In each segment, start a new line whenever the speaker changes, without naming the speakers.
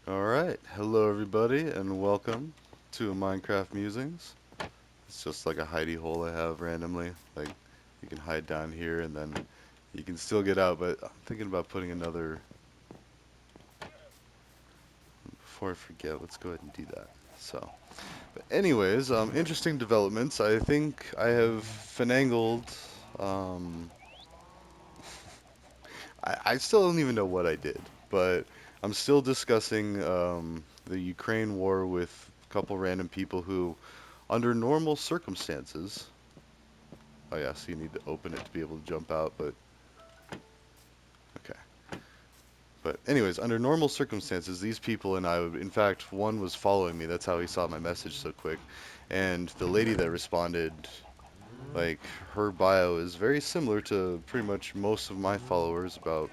Alright, hello everybody and welcome to Minecraft Musings. It's just like a hidey hole I have randomly. Like, you can hide down here and then you can still get out, but I'm thinking about putting another... Before I forget, let's go ahead and do that. So, but anyways, interesting developments. I think I have finagled... Um, I still don't even know what I did, but I'm still discussing the Ukraine war with a couple random people who under normal circumstances, oh yeah, so you need to open it to be able to jump out, but okay. But anyways, under normal circumstances, these people and I would, in fact, one was following me. That's how he saw my message so quick. And the lady that responded, like, her bio is very similar to pretty much most of my followers, about,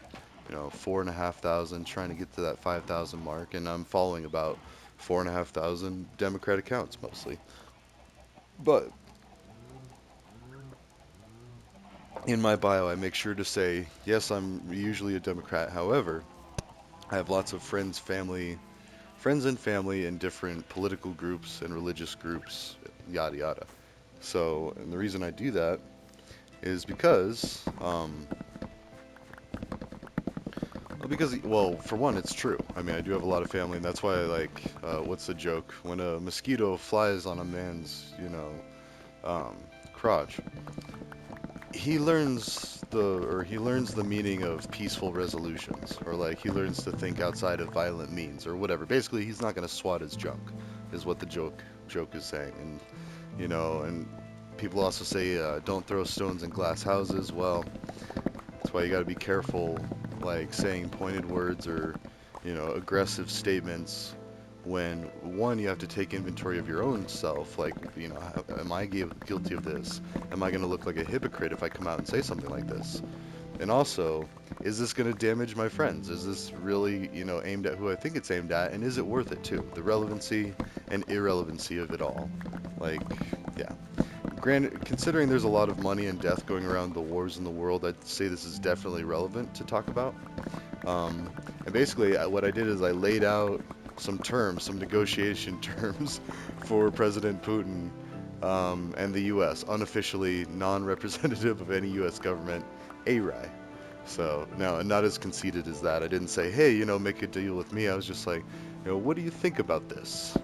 4,500, trying to get to that 5,000 mark. And I'm following about 4,500 Democrat accounts mostly. But in my bio, I make sure to say, yes, I'm usually a Democrat. However, I have lots of friends and family in different political groups and religious groups, yada yada. So, and the reason I do that is well, for one, it's true. I mean, I do have a lot of family, and that's why I like, what's the joke? When a mosquito flies on a man's, um, crotch, he learns the meaning of peaceful resolutions, or like he learns to think outside of violent means or whatever. Basically, he's not going to swat his junk, is what the joke is saying. And and people also say don't throw stones in glass houses. Well, that's why you got to be careful, like saying pointed words or aggressive statements. When one, you have to take inventory of your own self, like, am I guilty of this? Am I going to look like a hypocrite if I come out and say something like this? And also, is this going to damage my friends? Is this really, aimed at who I think it's aimed at? And is it worth it too? The relevancy and irrelevancy of it all. Like, yeah. Granted, considering there's a lot of money and death going around the wars in the world, I'd say this is definitely relevant to talk about. And basically, what I did is I laid out some terms, some negotiation terms for President Putin and the U.S., unofficially non-representative of any U.S. government, A-Rye. So, now, not as conceited as that. I didn't say, hey, make a deal with me. I was just like, what do you think about this?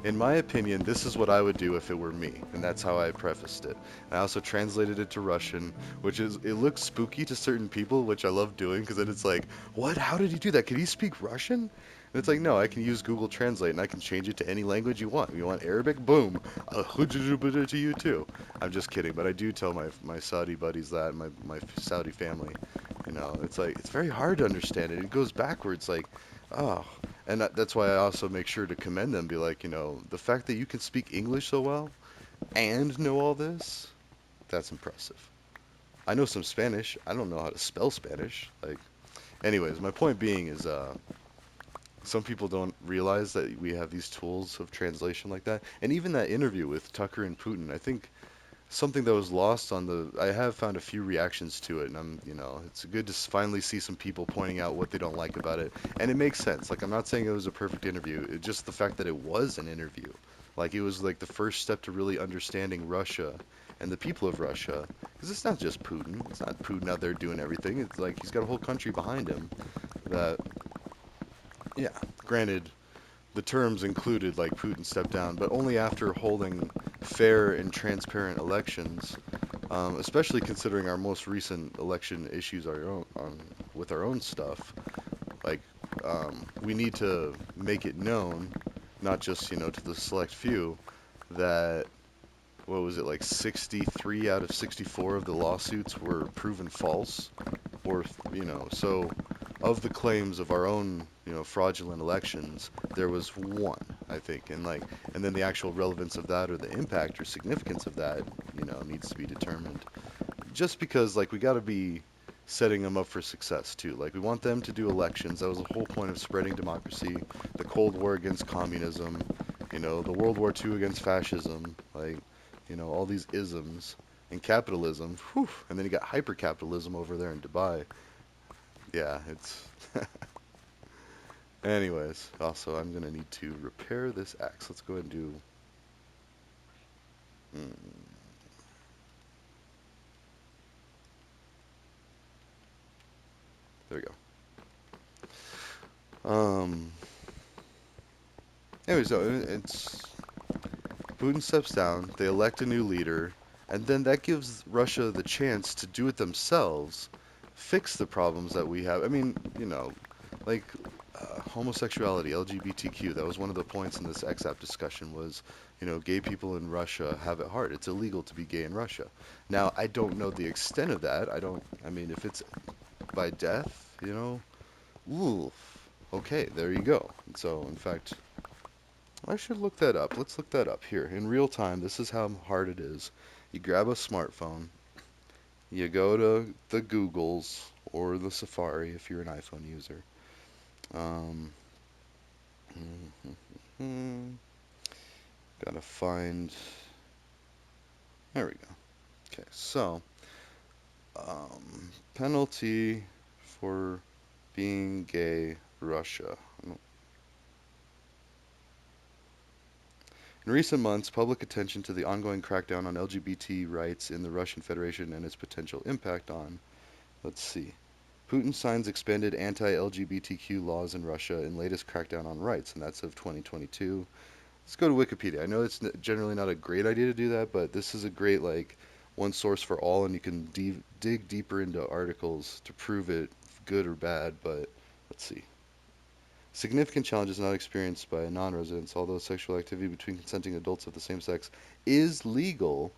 In my opinion, this is what I would do if it were me, and that's how I prefaced it. I also translated it to Russian, it looks spooky to certain people, which I love doing, because then it's like, what? How did he do that? Could he speak Russian? And it's like, no, I can use Google Translate, and I can change it to any language you want. You want Arabic? Boom. To you too. I'm just kidding, but I do tell my Saudi buddies that, and my Saudi family. It's like, it's very hard to understand it. It goes backwards, like, oh, and that's why I also make sure to commend them, be like, the fact that you can speak English so well and know all this, that's impressive. I know some Spanish. I don't know how to spell Spanish. Like, anyways, my point being is, some people don't realize that we have these tools of translation like that. And even that interview with Tucker and Putin, I think something that was lost on I have found a few reactions to it, and it's good to finally see some people pointing out what they don't like about it. And it makes sense. Like, I'm not saying it was a perfect interview. It just the fact that it was an interview. Like, it was like the first step to really understanding Russia and the people of Russia. Because it's not just Putin. It's not Putin out there doing everything. It's like he's got a whole country behind him that, yeah, granted, the terms included like Putin stepped down, but only after holding fair and transparent elections, especially considering our most recent election issues with our own stuff. Like, we need to make it known, not just to the select few, that what was it, like 63 out of 64 of the lawsuits were proven false, or so of the claims of our own fraudulent elections, there was one, I think. And then the actual relevance of that, or the impact or significance of that, needs to be determined. Just because, like, we got to be setting them up for success too. Like, we want them to do elections. That was the whole point of spreading democracy, the Cold War against communism, the World War II against fascism, like, all these isms, and capitalism. Whew, and then you got hyper-capitalism over there in Dubai. Yeah, it's Anyways, also I'm gonna need to repair this axe. Let's go ahead and do. Mm, there we go. Anyway, so it's Putin steps down. They elect a new leader, and then that gives Russia the chance to do it themselves, fix the problems that we have. I mean, like homosexuality, LGBTQ. That was one of the points in this XAP discussion was, gay people in Russia have it hard. It's illegal to be gay in Russia. Now, I don't know the extent of that. I don't. I mean, if it's by death, ooh, okay, there you go. So, in fact, I should look that up. Let's look that up here in real time. This is how hard it is. You grab a smartphone, you go to the Googles or the Safari if you're an iPhone user. Um, gotta find. There we go. Okay, so penalty for being gay, Russia. In recent months, public attention to the ongoing crackdown on LGBT rights in the Russian Federation and its potential impact on. Let's see. Putin signs expanded anti-LGBTQ laws in Russia in latest crackdown on rights, and that's of 2022. Let's go to Wikipedia. I know it's generally not a great idea to do that, but this is a great one source for all, and you can dig deeper into articles to prove it good or bad. But let's see. Significant challenges not experienced by non-residents, although sexual activity between consenting adults of the same sex is legal.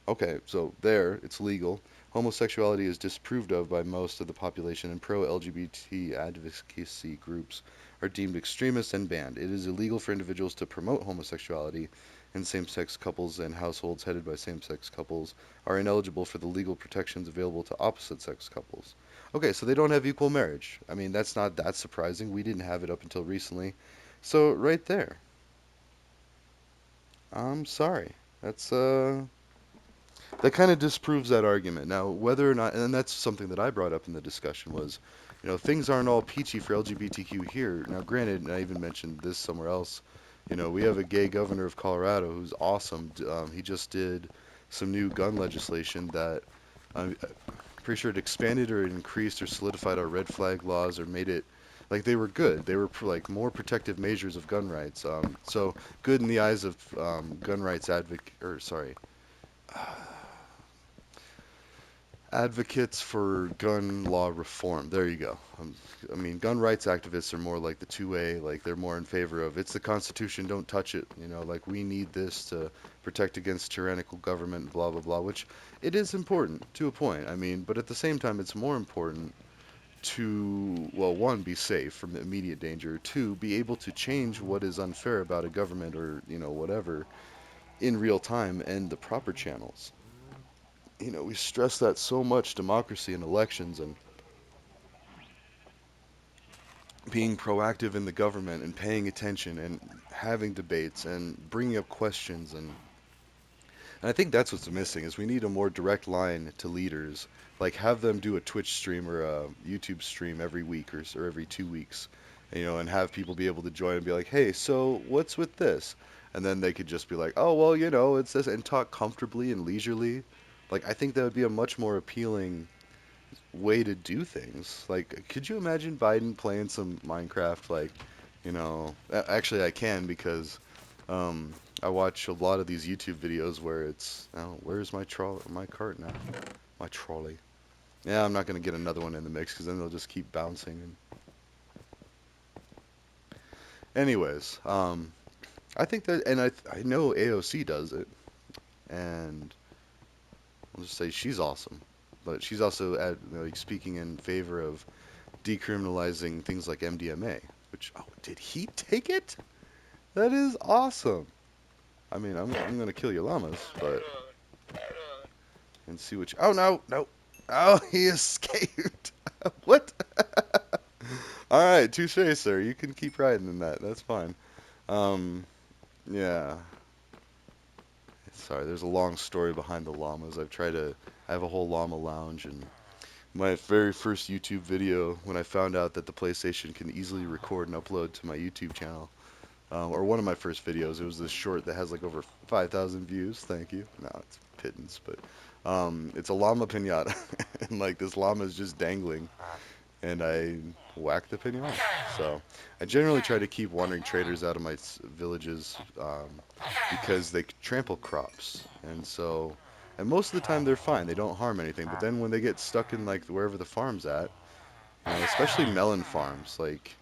Okay, so there, it's legal. Homosexuality is disapproved of by most of the population, and pro-LGBT advocacy groups are deemed extremist and banned. It is illegal for individuals to promote homosexuality, and same-sex couples and households headed by same-sex couples are ineligible for the legal protections available to opposite-sex couples. Okay, so they don't have equal marriage. I mean, that's not that surprising. We didn't have it up until recently. So, right there. I'm sorry. That's, that kind of disproves that argument. Now, whether or not, and that's something that I brought up in the discussion was, things aren't all peachy for LGBTQ here. Now, granted, and I even mentioned this somewhere else, we have a gay governor of Colorado who's awesome. He just did some new gun legislation that I'm pretty sure it expanded or it increased or solidified our red flag laws or made it like they were good. They were like more protective measures of gun rights. So good in the eyes of gun rights advocate, or sorry, advocates for gun law reform. There you go. I mean, gun rights activists are more like the 2A, like they're more in favor of it's the Constitution, don't touch it. Like we need this to protect against tyrannical government, blah, blah, blah, which it is important to a point. I mean, but at the same time, it's more important to, well, one, be safe from immediate danger, two, be able to change what is unfair about a government or, whatever in real time and the proper channels. We stress that so much democracy and elections and being proactive in the government and paying attention and having debates and bringing up questions and I think that's what's missing is we need a more direct line to leaders like have them do a Twitch stream or a YouTube stream every week or every 2 weeks and have people be able to join and be like hey so what's with this and then they could just be like oh well it's this and talk comfortably and leisurely like I think that would be a much more appealing way to do things. Like, could you imagine Biden playing some Minecraft? Actually, I can because I watch a lot of these YouTube videos where it's, oh, where's my cart now? My trolley. Yeah, I'm not gonna get another one in the mix because then they'll just keep bouncing. Anyways, I think that, and I know AOC does it, and I'll just say she's awesome, but she's also speaking in favor of decriminalizing things like MDMA, which, oh, did he take it? That is awesome. I mean, I'm gonna kill your llamas, but and see what you, oh no, no. Oh, he escaped. What? All right, touche, sir. You can keep riding in that. That's fine. Um, yeah. Sorry, there's a long story behind the llamas. I have a whole llama lounge, and My very first YouTube video when I found out that the PlayStation can easily record and upload to my YouTube channel. Or one of my first videos. It was this short that has like over 5,000 views. Thank you. No, it's pittance, but it's a llama pinata, and like this llama is just dangling, and I whack the pinata. So I generally try to keep wandering traders out of my villages because they trample crops, and so and most of the time they're fine. They don't harm anything. But then when they get stuck in like wherever the farm's at, especially melon farms, like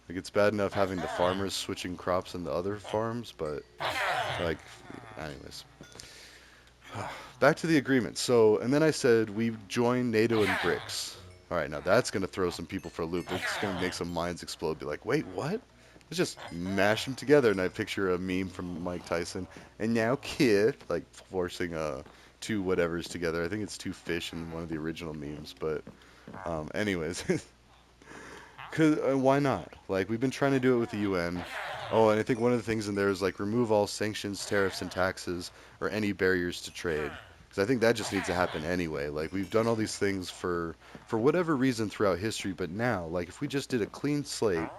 it's bad enough having the farmers switching crops in the other farms, but like, anyways, back to the agreement. So, and then I said we join NATO and BRICS. All right, now that's gonna throw some people for a loop. It's gonna make some minds explode. Be like, wait, what? Let's just mash them together. And I picture a meme from Mike Tyson. And now, kid, like forcing two whatevers together. I think it's two fish in one of the original memes. But, anyways, cause why not? Like we've been trying to do it with the UN. Oh, and I think one of the things in there is like remove all sanctions, tariffs, and taxes, or any barriers to trade. Because I think that just needs to happen anyway. Like we've done all these things for whatever reason throughout history, but now, like if we just did a clean slate,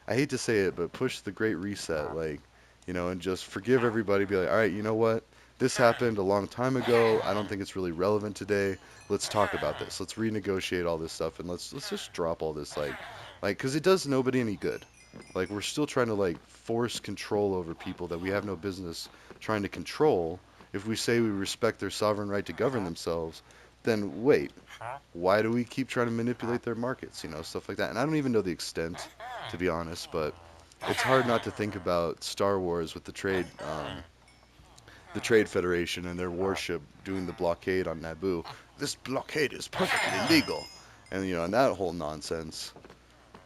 I hate to say it, but push the Great Reset, like, and just forgive everybody. Be like, all right, you know what? This happened a long time ago. I don't think it's really relevant today. Let's talk about this. Let's renegotiate all this stuff, and let's just drop all this, because it does nobody any good. Like we're still trying to like force control over people that we have no business trying to control. If we say we respect their sovereign right to govern themselves, then wait, why do we keep trying to manipulate their markets? Stuff like that. And I don't even know the extent, to be honest, but it's hard not to think about Star Wars with the Trade Federation and their warship doing the blockade on Naboo. This blockade is perfectly legal, and that whole nonsense.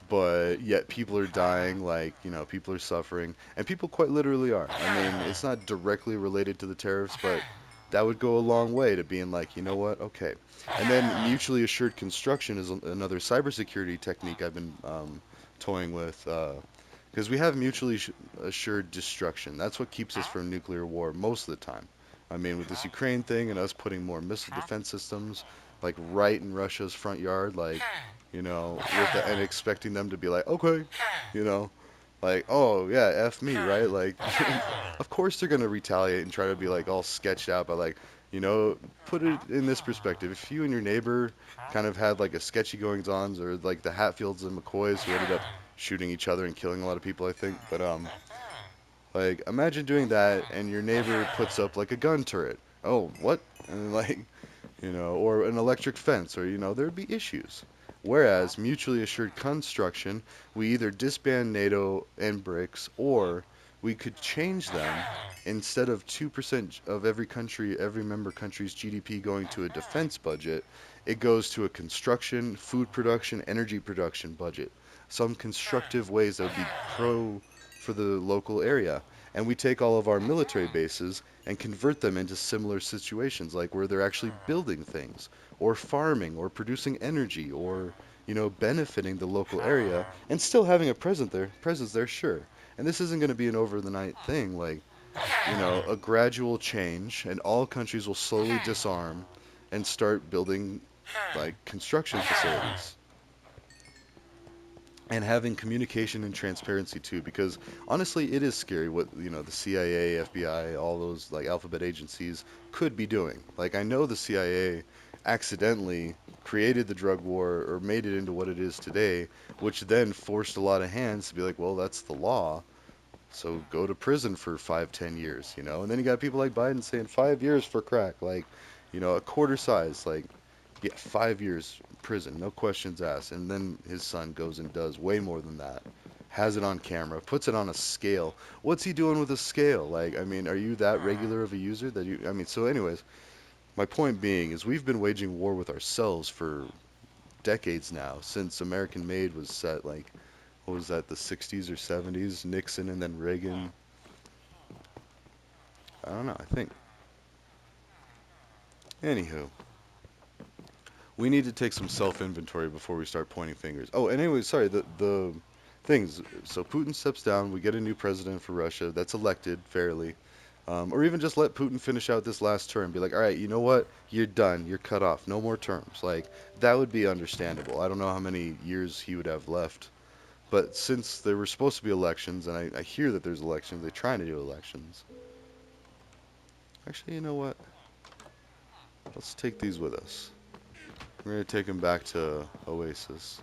But yet people are dying, like people are suffering, and people quite literally are. I mean, it's not directly related to the tariffs, but that would go a long way to being like, you know what, okay. And then mutually assured construction is another cybersecurity technique I've been toying with, because we have mutually assured destruction. That's what keeps us from nuclear war most of the time. I mean, with this Ukraine thing and us putting more missile defense systems, like right in Russia's front yard, like, and expecting them to be like, okay, you know, like, oh yeah, F me, right? Like, of course they're gonna retaliate and try to be like all sketched out, but like, you know, put it in this perspective. If you and your neighbor kind of had like a sketchy goings-ons, or like the Hatfields and McCoys who ended up shooting each other and killing a lot of people, I think. But like, imagine doing that and your neighbor puts up like a gun turret. Oh, what? And like, or an electric fence, or, there'd be issues. Whereas mutually assured construction, we either disband NATO and BRICS, or we could change them. Instead of 2% of every country, every member country's GDP going to a defense budget, it goes to a construction, food production, energy production budget. Some constructive ways that would be pro for the local area. And we take all of our military bases and convert them into similar situations, like where they're actually building things, or farming, or producing energy, or benefiting the local area, and still having a presence there, sure. And this isn't going to be an over the night thing, like a gradual change, and all countries will slowly disarm and start building like construction facilities, and having communication and transparency too, because honestly it is scary what the CIA, FBI, all those like alphabet agencies could be doing. Like I know the CIA accidentally created the drug war or made it into what it is today, which then forced a lot of hands to be like, well, that's the law, so go to prison for 5, 10 years, and then you got people like Biden saying 5 years for crack, like a quarter size, like, yeah, 5 years prison, no questions asked. And then his son goes and does way more than that. Has it on camera, puts it on a scale. What's he doing with a scale? Like, I mean, are you that regular of a user that you, I mean, so anyways, my point being is we've been waging war with ourselves for decades now, since American Made was set, like, what was that, the 60s or 70s? Nixon and then Reagan. I don't know, I think. Anywho, we need to take some self-inventory before we start pointing fingers. Oh, and anyway, sorry, the things. So Putin steps down. We get a new president for Russia that's elected fairly. Or even just let Putin finish out this last term. Be like, all right, you know what? You're done. You're cut off. No more terms. Like, that would be understandable. I don't know how many years he would have left. But since there were supposed to be elections, and I hear that there's elections, they're trying to do elections. Actually, you know what? Let's take these with us. We're going to take them back to Oasis.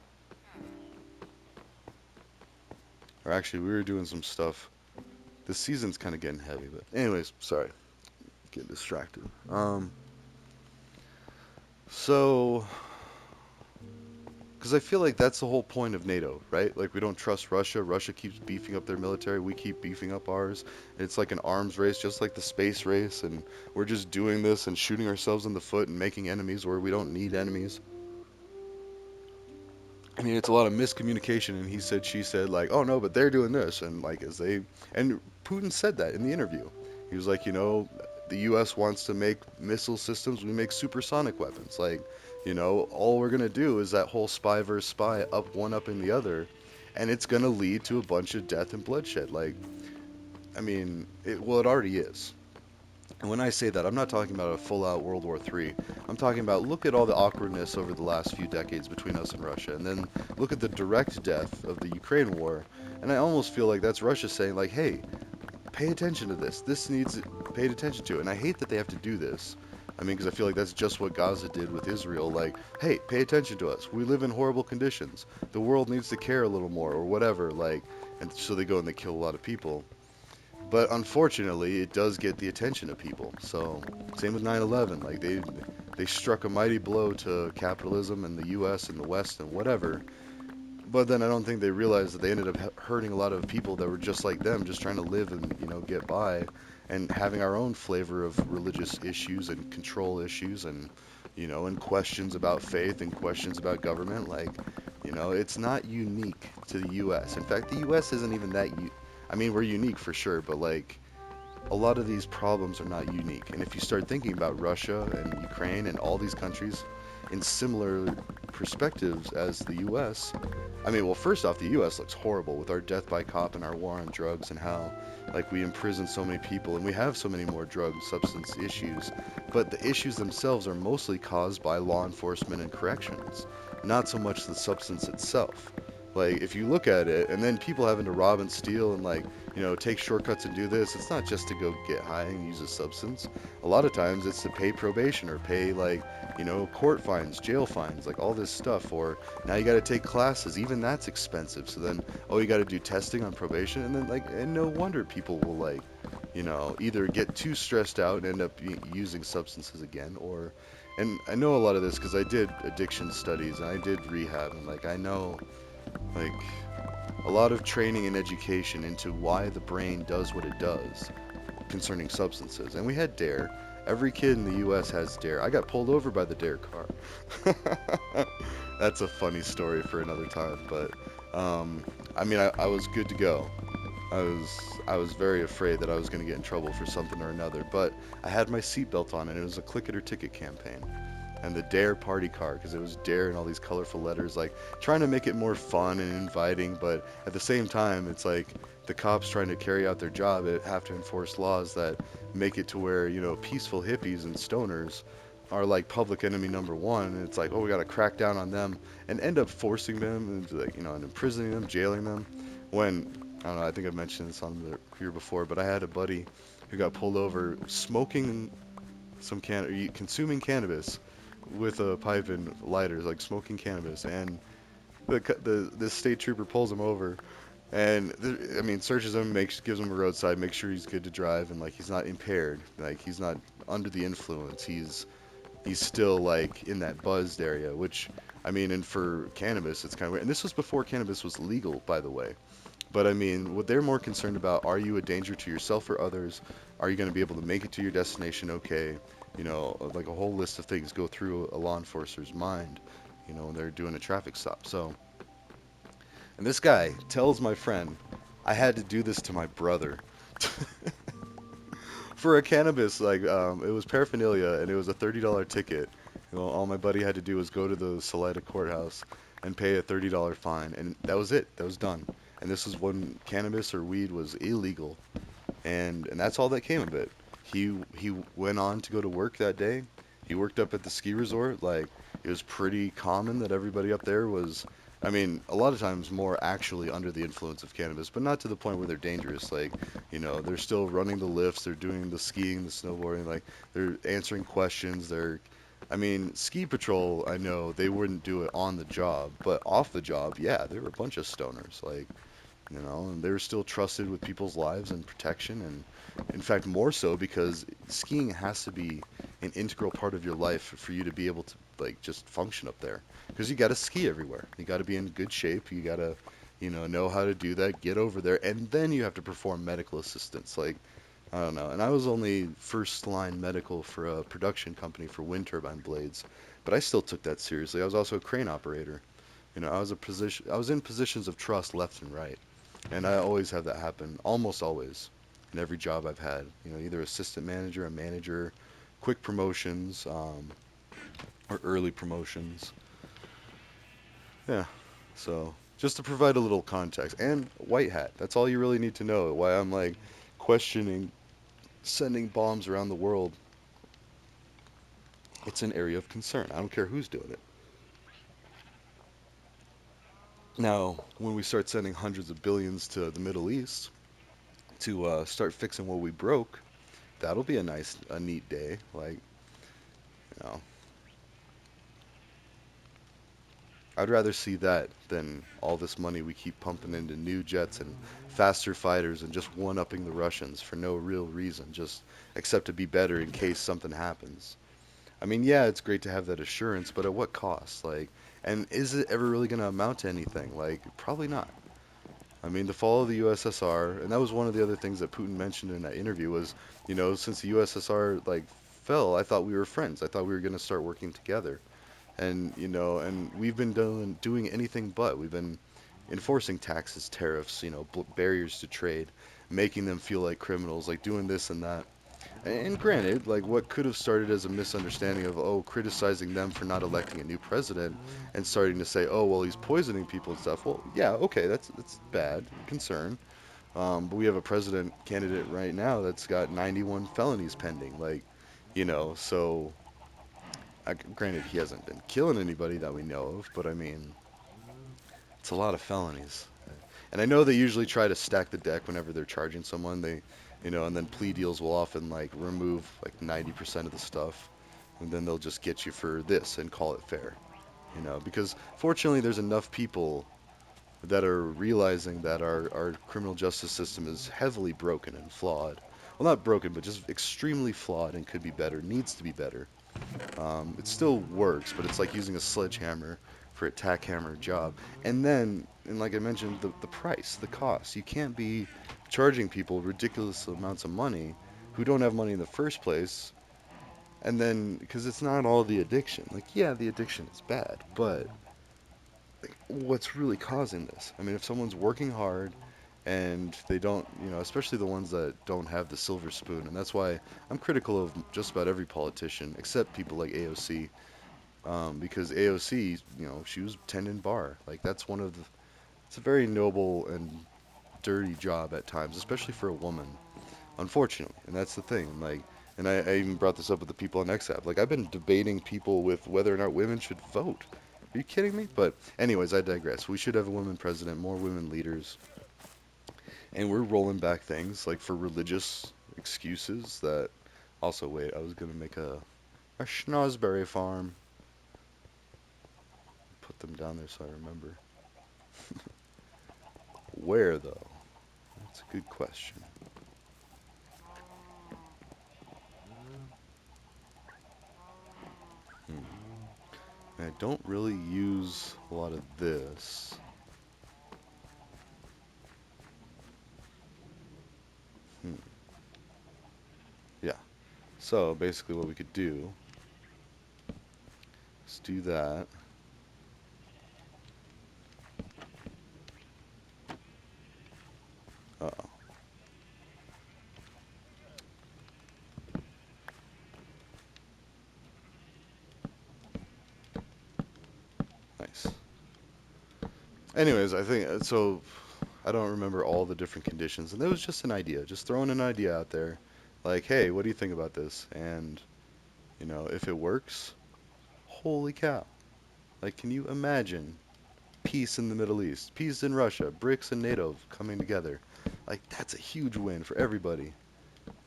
Or actually, we were doing some stuff. This season's kind of getting heavy, but anyways, sorry. Getting distracted. So because I feel like that's the whole point of NATO, right? Like we don't trust Russia. Russia keeps beefing up their military. We keep beefing up ours. It's like an arms race, just like the space race, and we're just doing this and shooting ourselves in the foot and making enemies where we don't need enemies. I mean, it's a lot of miscommunication, and he said, she said, like, oh no, but they're doing this, and like as they, and Putin said that in the interview. He was like, the U.S. wants to make missile systems, we make supersonic weapons. Like, all we're gonna do is that whole spy versus spy, up one up in the other, and it's gonna lead to a bunch of death and bloodshed. Like, I mean, well, it already is. And when I say that, I'm not talking about a full-out World War III. I'm talking about look at all the awkwardness over the last few decades between us and Russia, and then look at the direct death of the Ukraine war. And I almost feel like that's Russia saying, like, hey, pay attention to this. This needs paid attention to. And I hate that they have to do this. I mean, because I feel like that's just what Gaza did with Israel. Like, hey, pay attention to us. We live in horrible conditions. The world needs to care a little more, or whatever. Like, and so they go and they kill a lot of people. But unfortunately, it does get the attention of people. So same with 9/11. Like they struck a mighty blow to capitalism and the U.S. and the West and whatever. But then I don't think they realized that they ended up hurting a lot of people that were just like them, just trying to live and get by, and having our own flavor of religious issues and control issues and and questions about faith and questions about government. Like it's not unique to the U.S. In fact, the U.S. isn't even that. I mean, we're unique for sure, but like a lot of these problems are not unique. And if you start thinking about Russia and Ukraine and all these countries in similar perspectives as the US, I mean, well, first off, the US looks horrible with our death by cop and our war on drugs and how, like, we imprison so many people and we have so many more drug substance issues. But the issues themselves are mostly caused by law enforcement and corrections, not so much the substance itself. Like, if you look at it, and then people having to rob and steal and, like, take shortcuts and do this. It's not just to go get high and use a substance. A lot of times it's to pay probation or pay like, court fines, jail fines, like all this stuff. Or now you got to take classes. Even that's expensive. So then, oh, you got to do testing on probation, and then like, and no wonder people will like, either get too stressed out and end up using substances again, or, and I know a lot of this because I did addiction studies and I did rehab, and like I know, like a lot of training and education into why the brain does what it does concerning substances. And we had DARE. Every kid in the US has DARE. I got pulled over by the DARE car. That's a funny story for another time, but I mean, I was good to go. I was very afraid that I was going to get in trouble for something or another, but I had my seatbelt on and it was a click it or ticket campaign. And the DARE party car, because it was DARE and all these colorful letters, like trying to make it more fun and inviting, but at the same time, it's like the cops trying to carry out their job have to enforce laws that make it to where, peaceful hippies and stoners are like public enemy number one. And it's like, oh, we got to crack down on them and end up forcing them and, like, and imprisoning them, jailing them. When, I don't know, I think I've mentioned this on here before, but I had a buddy who got pulled over smoking consuming cannabis with a pipe and lighters, like smoking cannabis, and the state trooper pulls him over, and I mean searches him, gives him a roadside, makes sure he's good to drive, and like he's not impaired, like he's not under the influence, he's still like in that buzzed area, which I mean, and for cannabis, it's kind of weird. And this was before cannabis was legal, by the way. But I mean, what they're more concerned about, are you a danger to yourself or others? Are you going to be able to make it to your destination okay? Like a whole list of things go through a law enforcer's mind, when they're doing a traffic stop. So, and this guy tells my friend, I had to do this to my brother for a cannabis, like, it was paraphernalia and it was a $30 ticket. All my buddy had to do was go to the Salida courthouse and pay a $30 fine, and that was it. That was done. And this was when cannabis or weed was illegal. and that's all that came of it. He went on to go to work that day. He worked up at the ski resort. Like it was pretty common that everybody up there was. I mean, a lot of times more actually under the influence of cannabis, but not to the point where they're dangerous. Like, they're still running the lifts, they're doing the skiing, the snowboarding, like they're answering questions. I mean, ski patrol, I know they wouldn't do it on the job, but off the job, yeah, they were a bunch of stoners. Like, and they're still trusted with people's lives and protection, and in fact more so because skiing has to be an integral part of your life for you to be able to like just function up there because you got to ski everywhere. You got to be in good shape. You got to know how to do that, get over there, and then you have to perform medical assistance. Like, I don't know. And I was only first line medical for a production company for wind turbine blades, but I still took that seriously. I was also a crane operator. I was in positions of trust left and right. And I always have that happen, almost always, in every job I've had. Either assistant manager, a manager, quick promotions, or early promotions. Yeah. So just to provide a little context, and white hat. That's all you really need to know. Why I'm like questioning sending bombs around the world. It's an area of concern. I don't care who's doing it. Now, when we start sending hundreds of billions to the Middle East to start fixing what we broke, that'll be a neat day. Like, you know, I'd rather see that than all this money we keep pumping into new jets and faster fighters and just one-upping the Russians for no real reason, just except to be better in case something happens. I mean, yeah, it's great to have that assurance, but at what cost? Like, and is it ever really going to amount to anything? Like, probably not. I mean, the fall of the USSR, and that was one of the other things that Putin mentioned in that interview was, since the USSR like fell, I thought we were friends. I thought we were going to start working together. And we've been doing anything but. We've been enforcing taxes, tariffs, barriers to trade, making them feel like criminals, like doing this and that. And granted, like what could have started as a misunderstanding of criticizing them for not electing a new president and starting to say, oh well, he's poisoning people and stuff. Well, yeah, okay, that's bad concern. But we have a president candidate right now that's got 91 felonies pending. Like, so granted, he hasn't been killing anybody that we know of, but I mean, it's a lot of felonies. And I know they usually try to stack the deck whenever they're charging someone. And then plea deals will often like remove like 90% of the stuff, and then they'll just get you for this and call it fair. Because fortunately, there's enough people that are realizing that our criminal justice system is heavily broken and flawed. Well, not broken, but just extremely flawed and could be better, needs to be better. It still works, but it's like using a sledgehammer for a tack hammer job. And like I mentioned, the price, the cost. You can't be charging people ridiculous amounts of money who don't have money in the first place. And then, because it's not all the addiction. Like, yeah, the addiction is bad, but what's really causing this? I mean, if someone's working hard and they don't, especially the ones that don't have the silver spoon, and that's why I'm critical of just about every politician except people like AOC, because AOC, she was tending bar. Like that's it's a very noble and dirty job at times, especially for a woman, unfortunately. And that's the thing. Like, and I even brought this up with the people on XApp. Like, I've been debating people with whether or not women should vote. Are you kidding me? But anyways, I digress. We should have a woman president, more women leaders, and we're rolling back things like for religious excuses that. Also, wait, I was gonna make a schnozberry farm. Put them down there so I remember. Where though? That's a good question. Hmm. I don't really use a lot of this. Hmm. Yeah. So basically, what we could do is do that. Uh-oh. Nice. Anyways, I think so. I don't remember all the different conditions, and that was just an idea, just throwing an idea out there, like, hey, what do you think about this? And if it works, holy cow! Like, can you imagine peace in the Middle East, peace in Russia, BRICS and NATO coming together? Like, that's a huge win for everybody,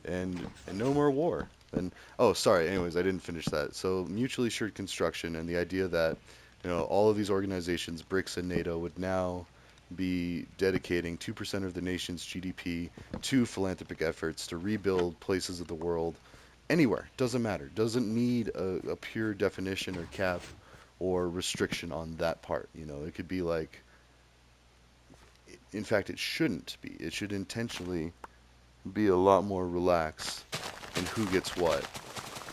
and no more war. And oh, sorry. Anyways, I didn't finish that. So mutually assured construction and the idea that all of these organizations, BRICS and NATO, would now be dedicating 2% of the nation's GDP to philanthropic efforts to rebuild places of the world anywhere. Doesn't matter. Doesn't need a pure definition or cap or restriction on that part. It could be like, in fact, it shouldn't be. It should intentionally be a lot more relaxed in who gets what.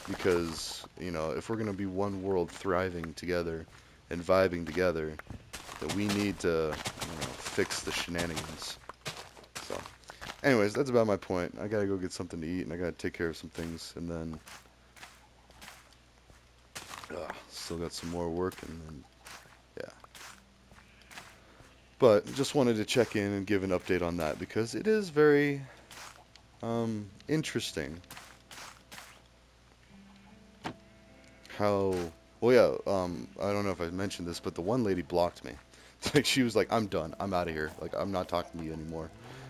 Because, if we're going to be one world thriving together and vibing together, that we need to, fix the shenanigans. So, anyways, that's about my point. I gotta go get something to eat and I gotta take care of some things, and then still got some more work, and then yeah. But just wanted to check in and give an update on that because it is very interesting how. Well, yeah. I don't know if I mentioned this, but the one lady blocked me. It's like she was like, "I'm done. I'm out of here. Like, I'm not talking to you anymore."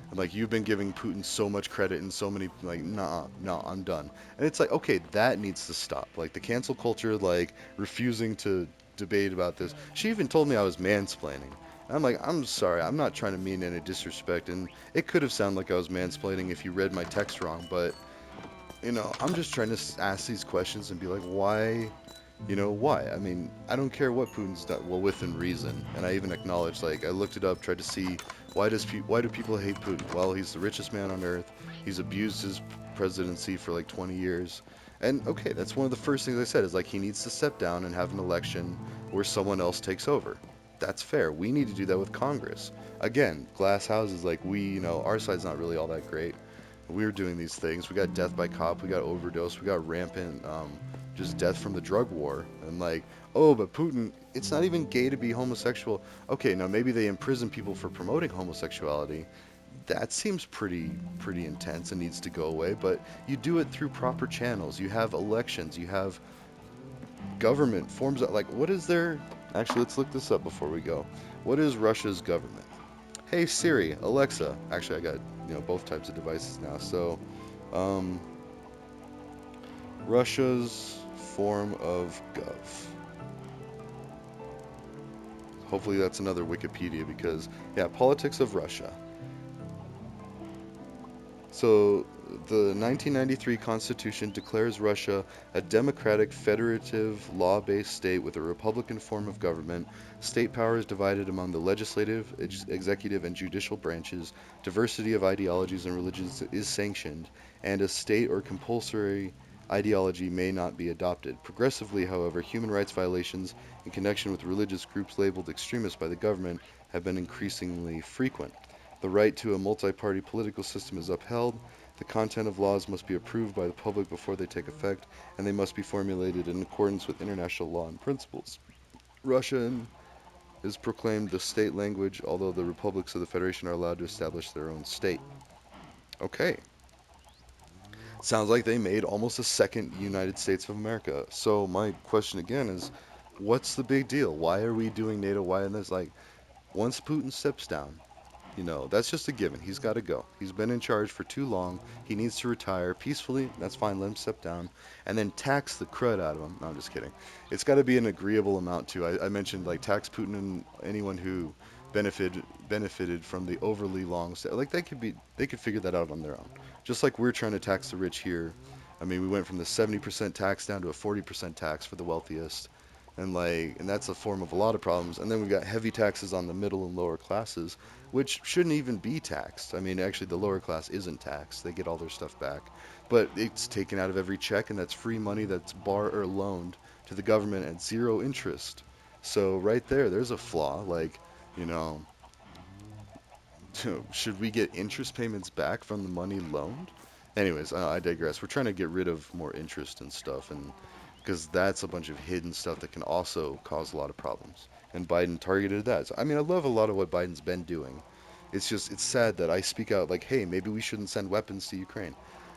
And like, you've been giving Putin so much credit and so many like, nah, no, I'm done. And it's like, okay, that needs to stop. Like the cancel culture, like refusing to debate about this. She even told me I was mansplaining. And I'm like, I'm sorry, I'm not trying to mean any disrespect, and it could have sounded like I was mansplaining if you read my text wrong, but I'm just trying to ask these questions and be like, why? Why? I mean, I don't care what Putin's done. Well, within reason, and I even acknowledged, like, I looked it up, tried to see why do people hate Putin? Well, he's the richest man on earth. He's abused his presidency for like 20 years. And okay, that's one of the first things I said is like he needs to step down and have an election where someone else takes over. That's fair. We need to do that with Congress. Again, glass houses, like our side's not really all that great. We were doing these things. We got death by cop. We got overdose. We got rampant, just death from the drug war. And like, oh, but Putin, it's not even gay to be homosexual. Okay, now maybe they imprison people for promoting homosexuality. That seems pretty intense and needs to go away. But you do it through proper channels. You have elections. You have government forms. Like, what is their? Actually, let's look this up before we go. What is Russia's government? Hey Siri, Alexa. Actually, I got both types of devices now. So, um, Russia's form of gov. Hopefully, that's another Wikipedia because yeah, politics of Russia. So, the 1993 Constitution declares Russia a democratic, federative, law based state with a republican form of government. State power is divided among the legislative, executive, and judicial branches. Diversity of ideologies and religions is sanctioned, and a state or compulsory ideology may not be adopted. Progressively, however, human rights violations in connection with religious groups labeled extremist by the government have been increasingly frequent. The right to a multi-party political system is upheld. The content of laws must be approved by the public before they take effect, and they must be formulated in accordance with international law and principles. Russian is proclaimed the state language, although the republics of the Federation are allowed to establish their own state. Okay. Sounds like they made almost a second United States of America. So my question again is, what's the big deal? Why are we doing NATO? Why? And there's like, once Putin steps down, that's just a given. He's got to go. He's been in charge for too long. He needs to retire peacefully. That's fine. Let him step down. And then tax the crud out of him. No, I'm just kidding. It's got to be an agreeable amount, too. I mentioned, like, tax Putin and anyone who benefited from the overly long stay. Like, they could figure that out on their own. Just like we're trying to tax the rich here. I mean, we went from the 70% tax down to a 40% tax for the wealthiest. And that's a form of a lot of problems. And then we've got heavy taxes on the middle and lower classes, which shouldn't even be taxed. I mean, actually, the lower class isn't taxed. They get all their stuff back. But it's taken out of every check, and that's free money that's bar or loaned to the government at zero interest. So right there, there's a flaw. Like, you know, should we get interest payments back from the money loaned? Anyways, I digress. We're trying to get rid of more interest and stuff, and because that's a bunch of hidden stuff that can also cause a lot of problems. And Biden targeted that. So, I mean, I love a lot of what Biden's been doing, It's sad that I speak out like, hey, maybe we shouldn't send weapons to Ukraine.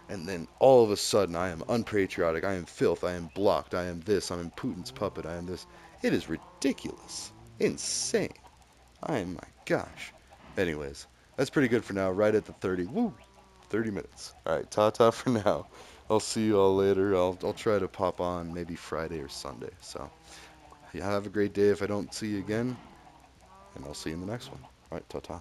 And then all of a sudden I am unpatriotic, I am filth, I am blocked, I am this, I'm Putin's puppet, I am this. It is ridiculous. Insane. My gosh. Anyways, that's pretty good for now, right at the 30. Woo! 30 minutes. Alright, ta-ta for now. I'll see you all later. I'll try to pop on maybe Friday or Sunday. So, yeah, have a great day if I don't see you again, and I'll see you in the next one. Alright, ta-ta.